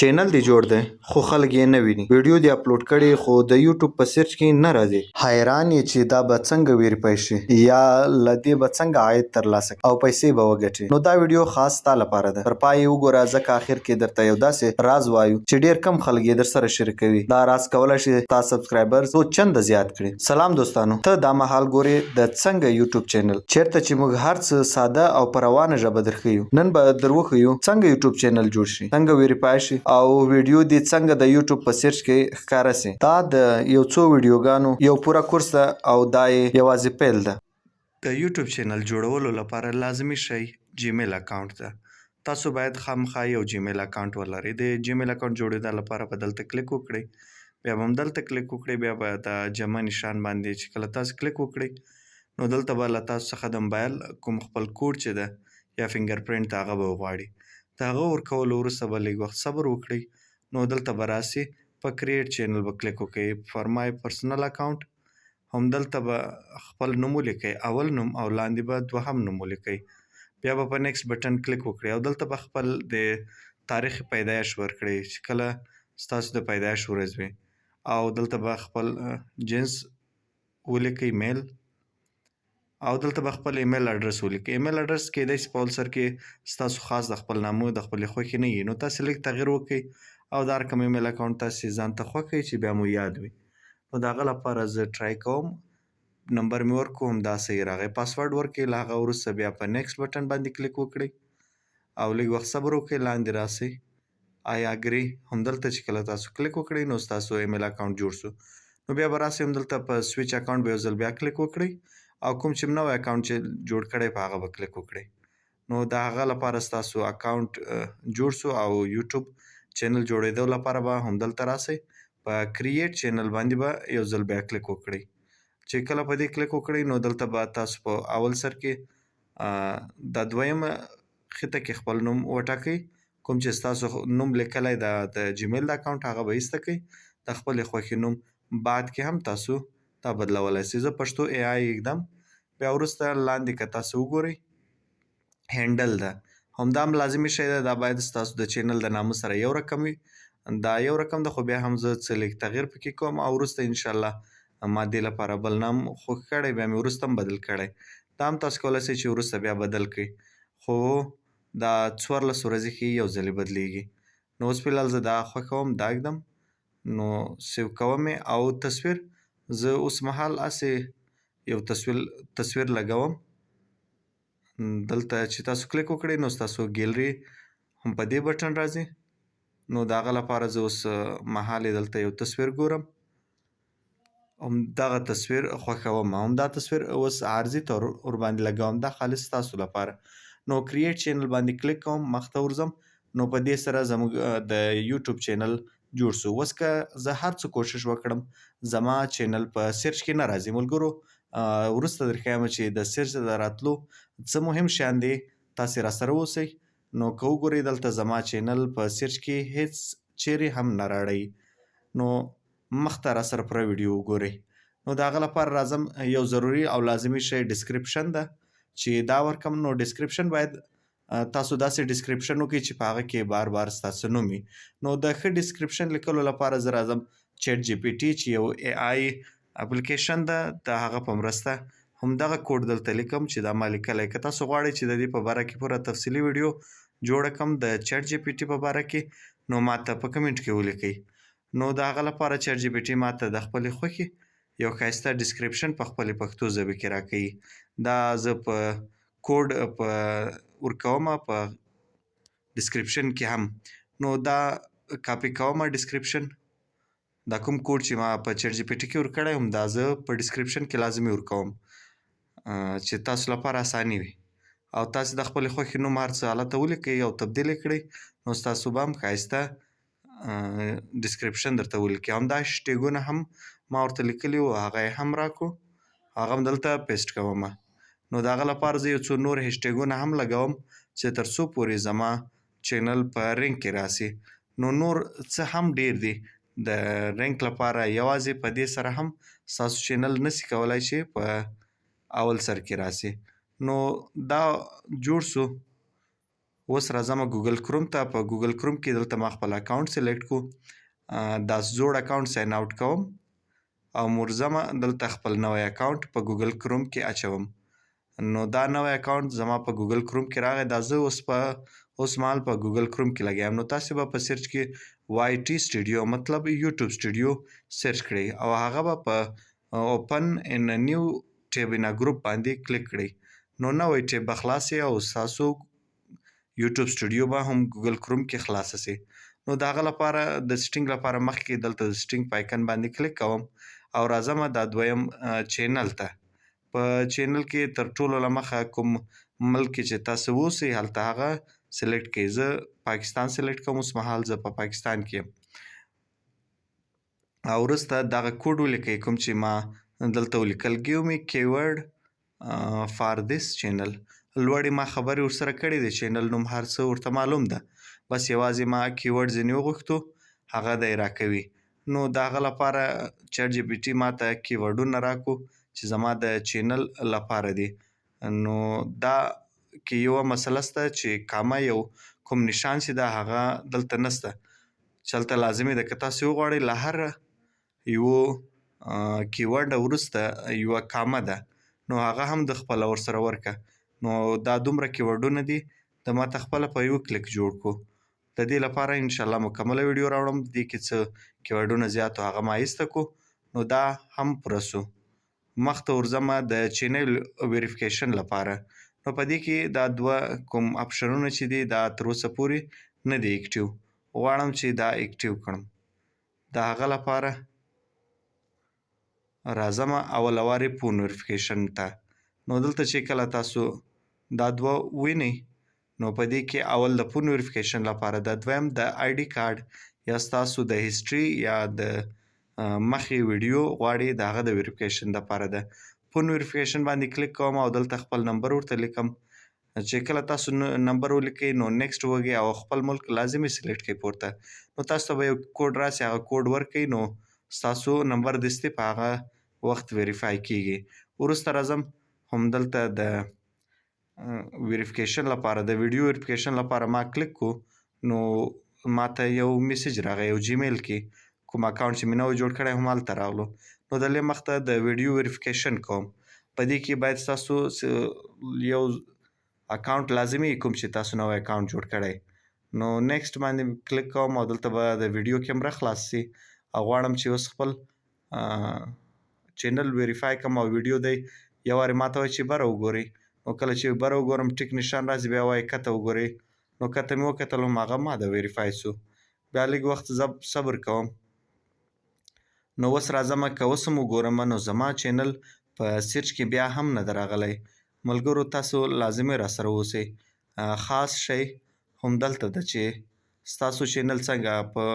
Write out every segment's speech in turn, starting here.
چینل دی جوړ دی خو خلک یې نه ویني. ویډیو دی اپلوډ کړي خو د یوټیوب په سرچ کې نه راځي. حیران یې چې دا به څنګه ویریفای شي یا له دې به څنګه عاید ترلاسه کړي او پیسې به وګټي. نو دا ویډیو خاص تا لپاره ده. تر پای وګوره ځکه اخر کې درته یو داسې راز وایو چې ډیر کم خلک یې در سره شریکوي. دا راز کولای شي تا سبسکرایبر څو چنده زیات کړي. سلام دوستانو، ته دا مهال ګوري د څنګه یوټیوب چینل چیرته چې موږ هر څه ساده او په روانه ژبه درښیو. نن به در وښیو څنګه یوټیوب چینل جوړ شي، څنګه ویریفای شي او ویډیو دې څنګه د یوټیوب په سرچ کې ښکاره سي. دا د یو څو ویډیوګانو یو پوره کورس ده او دا یې یوازې پیل ده. د یوټیوب چینل جوړولو لپاره لازمي شی جیمیل اکاونټ ده. تاسو باید خامخا یو جیمیل اکاونټ ولرئ. د جیمیل اکاونټ جوړېدو لپاره به دلته کلیک وکړئ. بیا به همدلته کلیک وکړئ. بیا به د جمع نشان باندې چې کله تاسو کلیک وکړئ نو دلته به له تاسو څخه د موبایل کوم خپل کوډ چې ده یا فنګر پرنټ هغه به وغواړي. د هغه ورکولو وروسته به لږ وخت صبر وکړئ. نو دلته به راسي په کریټ چینل به کلیک وکړئ. فار مای پرسنل اکاونټ همدلته به خپل نوم ولیکئ، اول نوم او لاندې به دوهم نوم ولیکئ. بیا به په نیکسټ بټن کلیک وکړئ او دلته به خپل د تاریخ پیدایش ورکړئ چې کله ستاسو د پیدایش ورځ وي او دلته به خپل جنس ولیکئ میل او دلته به خپل ایمیل اډرس ولیکئ. ایمیل اډرس کېدای شي په اول سر کې ستاسو خاص د خپل نامو د خپلې خوښې نه وي، نو تاسې لږ تغیر وکړئ او دا رقم ایمیل اکاونټ تاسې ځان ته خوښ کړئ چې بیا مو یاد وي. نو د هغه لپاره زه ټرای کوم. نمبر مې ورکړو، همدا صحیح راغی. پاسورډ ورکړئ. له هغه وروسته بیا په نیکسټ بټن باندې کلیک وکړئ او لږ وخت صبر وکړئ. لاندې راسئ آی اګري همدلته چې کله تاسو کلیک وکړئ نو ستاسو ایمیل اکاونټ جوړ شو. نو بیا به راسئ همدلته په سویچ اکاونټ به یو ځل بیا کلیک وکړئ او کوم چې نوی اکاونټ چې جوړ کړی په هغه به کلیک وکړئ. نو د هغه لپاره ستاسو اکاونټ جوړ شو او یوټیوب چینل جوړېدو لپاره به همدلته راسئ. په کریټ چینل باندې به یو ځل بیا کلیک وکړئ. چې کله په دې کلیک وکړئ نو دلته به تاسو په اول سر کې د دویمه خطه کې خپل نوم وټاکئ. کوم چې ستاسو نوم لیکلی د جیمیل د اکاونټ هغه به ایسته کئ. د خپلې خوښې نوم بعد کې هم تاسو دا بدلولی سئ. زه پښتو ای آی ایږدم. بیا وروسته لاندې که تاسو وګورئ هینډل ده، همدا هم لازمي شی ده. دا باید ستاسو د چینل د نامه سره یو رقم وي. دا یو رقم ده خو بیا هم زه څه لږ تغیر پکې کوم او وروسته انشاءالله ما دې لپاره بل نام خوښ کړی، بیا مې وروسته هم بدل کړی. دا هم تاسو کولی سئ چې وروسته بیا بدل کړئ. خو دا 14 ورځې ښیي یو ځلې بدلیږي. نو اوس فلحال زه دا خوښوم، دا ږدم. نو سیو کوم او تصویر زه اوس مهال هسې یو تصویر لګوم. دلته چې تاسو کلیک وکړئ نو ستاسو ګیلري هم په دې بټن راځي. نو د هغه لپاره زه اوس مهال دلته یو تصویر ګورم، همدغه تصویر خوښوم. همدا تصویر اوس عارضي طور ورباندې لګوم. دا خالص ستاسو لپاره. نو کریټ چینل باندې کلیک کوم، مخته ورځم. نو په دې سره زموږ د یوټیوب چینل جوړ شو. اوس که زه هر څه کوشش وکړم زما چینل په سرچ کې نه راځي. ملګرو وروسته درښیم چې د سرچ د راتلو څه مهم شیان دي، تاسې راسره اوسئ. نو که وګورئ دلته زما چینل په سرچ کې هیڅ چیرې هم نه راړئ. نو مخته راسره پوره ویډیو وګورئ. نو د هغه لپاره راځم. یو ضروري او لازمي شی ډسکریپشن ده چې دا ورکم. نو ډسکریپشن باید تاسو داسې ډسکریپشن وکړئ چې په هغه کې بار بار ستاسو نوم وي. نو د ښه ډسکریپشن لیکلو لپاره زه راځم چیټ جی پی ټي چې یو ای آی اپلیکیشن ده، د هغه په مرسته همدغه کوډ دلته لیکم چې دا ما لیکلی. که تاسو غواړئ چې د دې په باره کې پوره تفصیلي ویډیو جوړه کړم د چیټ جی پی ټي په باره کې نو ماته په کمنټ کې ولیکئ. نو د هغه لپاره چیټ جی پی ټي ماته د خپلې خوښې یو ښایسته ډسکریپشن په خپلې پښتو ژبې کې راکوي. دا زه په کوډ په ورکوم په ډسکریپشن کې هم. نو دا کاپي کوم ډسکریپشن، دا کوم کوډ چې ما په چیټ جی پی ټي کې ورکړی هم دا زه په ډسکریپشن کې لازمي ورکوم چې تاسو لپاره اساني وي. او تاسې د خپلې خوښې نوم هر څه هلته ولیکئ او تبدیل یې کړئ نو ستاسو به هم ښایسته ډسکریپشن درته ولیکي. همدا هشټیګونه هم ما ورته لیکلي وو، هغه یې هم راکړو، هغه هم دلته پیسټ کوم. نو د هغه لپاره زه یو څو نور هشټیګونه هم لګوم چې تر څو پورې زما چینل په رینک کې راسي. نو نور څه هم ډیر دي د رینک لپاره. یوازې په دې سره هم ستاسو چینل نسی کولی چې په اول سر کې راسي. نو دا جوړ سو. اوس راځم ګوګل کروم ته. په ګوګل کروم کې دلته ما خپل اکاونټ سلیکټ کو. دا زوړ اکاونټ ساین اوټ کوم او مرزمه دلته خپل نوی اکاونټ په ګوګل کروم کې اچوم. نو دا نوی اکاونټ زما په ګوګل کروم کې راغی. دا زه اوس مهال په ګوګل کروم کې لګیا یم. نو تاسې به په سرچ کې وای ټي سټوډیو مطلب یوټیوب سټوډیو سرچ کړئ او هغه به په اوپن ان نیو ټیب ان ګروپ باندې کلیک کړئ. نو نوی ټیب به خلاص او ستاسو یوټیوب سټوډیو به هم ګوګل کروم کې خلاصه سي. نو د هغه لپاره د سټینګ لپاره مخکې دلته د سټینګ په آیکن باندې کلیک کوم او راځم دا دویم چینل ته. په چینل کې تر ټولو له مخه کوم ملک چې تاسو اوسئ هلته هغه سلیکټ کړئ. زه پاکستان سلیکټ کوم. اوس مهال زه په پاکستان کې یم. او وروسته دغه کوډ ولیکئ کوم چې ما دلته ولیکل. ګیو می کیورډ فار دیس چینل. لوړې ما خبرې ورسره کړې دي. چینل نوم هر څه ورته معلوم ده. بس یوازې ما کیورډ ځینې وغوښتو هغه دی راکوي. نو د هغه لپاره چټ جی پي ټي ما ته کیورډونه راکو چې زما د چینل لپاره دي. نو دا کې یوه مسله سته چې کامه یو کوم نشان چې ده هغه دلته نسته چې هلته لازمي ده. که تاسې وغواړئ له هر یوه کیورډ وروسته یوه کامه ده نو هغه هم د خپله ورسره ورکه. نو دا دومره کیورډونه دي د ما ته خپله په یو کلیک جوړ کو. د دې لپاره انشاءالله مکمله ویډیو راوړم. د دې کې څه کیورډونه زیات هغه ما ایسته کو. نو دا هم پوره سو. مخته ورځمه د چینل ویریفیکیشن لپاره. نو په دې کې دا دوه کوم اپشنونه چې دي دا تر اوسه پورې نه دي اکټیو. غواړم چې دا اکټیو کړم. د هغه لپاره راځم اوله وارې فون ویریفیکیشن ته. نو دلته چې کله تاسو دا دوه وینئ نو په دې کې اول د فون ویریفیکیشن لپاره ده. دویم د آی ډي کارډ یا ستاسو د هیسټري یا د مخې ویډیو غواړئ د هغه د ویریفیکیشن لپاره ده. فون ویریفیکیشن باندې کلیک کوم او دلته خپل نمبر ورته لیکم. چې کله تاسو نمبر ولیکئ نو نیکسټ وږئ او خپل ملک لازمي سلیکټ کړئ پورته. نو تاسو ته به یو کوډ راسي هغه کوډ ورکړئ نو ستاسو نمبر دستي په هغه وخت ویریفای کیږي. وروسته راځم همدلته د ویریفیکیشن لپاره د ویډیو ویریفیکیشن لپاره ما کلیک کو. نو ما ته یو میسج راغی یو جیمیل کې کوم اکاونټ چې مې نوی جوړ کړی هم هلته راغلو. نو د لې مخته د ویډیو ویریفیکیشن کوم. په دې کې باید ستاسو یو اکاونټ لازمي کوم چې تاسو نوی اکاونټ جوړ کړی. نو نیکسټ باندې کلیک کوم او دلته به د ویډیو کیمره خلاص سي او غواړم چې اوس خپل چینل ویریفای کوم او ویډیو دی یو وارې ما ته وایي چې بره وګورئ. نو کله چې بره وګورم ټیک نشان راځي بیا وایي کته وګورئ. نو کته مې وکتل هماغه ما د ویریفای سو. بیا لږ وخت صبر کوم. نو اوس راځم که اوس هم وګورم نو زما چینل په سرچ کې بیا هم نه ده راغلی. ملګرو تاسو لازمي راسره اوسئ. خاص شی همدلته ده چې ستاسو چینل څنګه په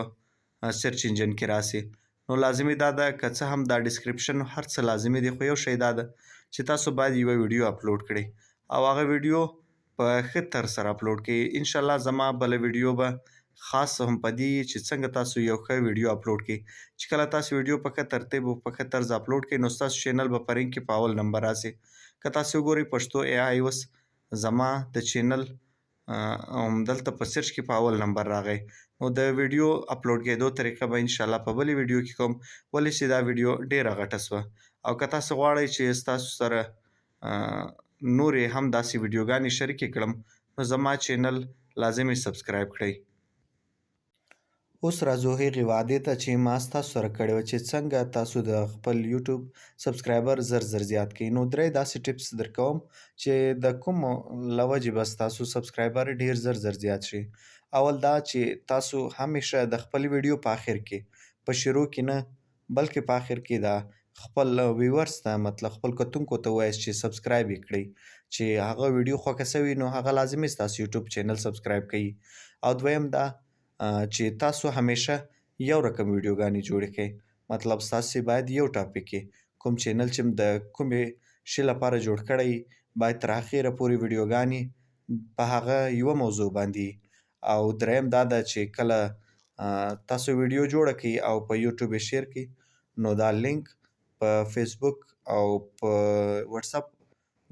سرچ انجن کې راسي. نو لازمي دا ده که څه هم دا ډسکریپشن هر څه لازمي دی خو یو شی دا ده چې تاسو باید یوه ویډیو اپلوډ کړئ او هغه ویډیو په ښه طرز سره اپلوډ کړئ. انشاءالله زما بله ویډیو به خاص هم په دې چې څنګه تاسو یو ښه ویډیو اپلوډ کړئ. چې کله تاسو ویډیو په ښه ترتیب او په ښه طرز اپلوډ کړئ نو ستاسو چینل به په رینګ کې په اول نمبر راسي. که تاسو وګورئ پښتو اے آی اوس زما د چینل همدلته په سرچ کې په اول نمبر راغی. نو د ویډیو اپلوډ کېدو طریقه به انشاءالله په بلې ویډیو کې کوم. ولې چې دا ویډیو ډیره غټه سوه او که تاسو غواړئ چې ستاسو سره نورې هم داسې ویډیوګانې شریکې کړم نو زما چینل لازمي سبسکرایب کړئ. اوس راځو هغې وعدې ته چې ما ستاسو سره کړې وه چې څنګه تاسو د خپل یوټیوب سبسکرایبر زر زیات کړئ. نو درې داسې ټپس در کوم چې د کوم له وجې به ستاسو سبسکرایبر ډېر زر زیات شي. اول دا چې تاسو همیشه د خپل ویډیو په آخر کې په شروع کې نه بلکې په آخر کې دا خپل ویورز ته مطلب خپل کتونکو ته ووایاست چې سبسکرایب یې کړئ. چې هغه ویډیو خوښه سوي نو هغه لازمي ستاسو یوټیوب چینل سبسکرایب کوي. او دویم دا چې تاسو همیشه یو رقم ویډیوګانې جوړې کړئ. مطلب ستاسې باید یو ټاپک کې کوم چینل چې د کومې شي لپاره جوړ کړی باید تر اخره پورې ویډیوګانې په هغه یوه موضوع باندې. او دریم دا ده چې کله تاسو ویډیو جوړه کړئ او په یوټیوب یې شیر کړئ نو دا لینک په فیسبوک او په واتساپ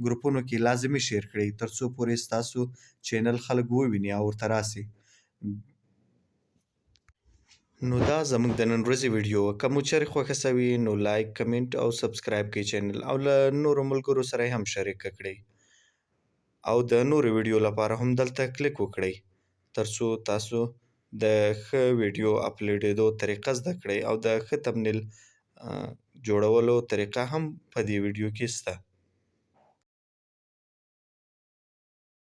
ګروپونو کې لازمي شیر کړئ ترڅو پورې ستاسو چینل خلک وویني او ورته راسي. نو دا زموږ د نن ورځې ویډیو وه. که مو چیرې خوښه سوي نو لایک، کمنټ او سبسکرایب کړئ چینل او له نورو ملګرو سره یې هم شریکه کړئ او د نورو ویډیو لپاره هم دلته کلیک وکړئ ترڅو تاسو د ښه ویډیو اپلوډېدو طریقه زده کړئ او د ښه تمنیل جوړولو طریقه هم په دې ویډیو کې شته.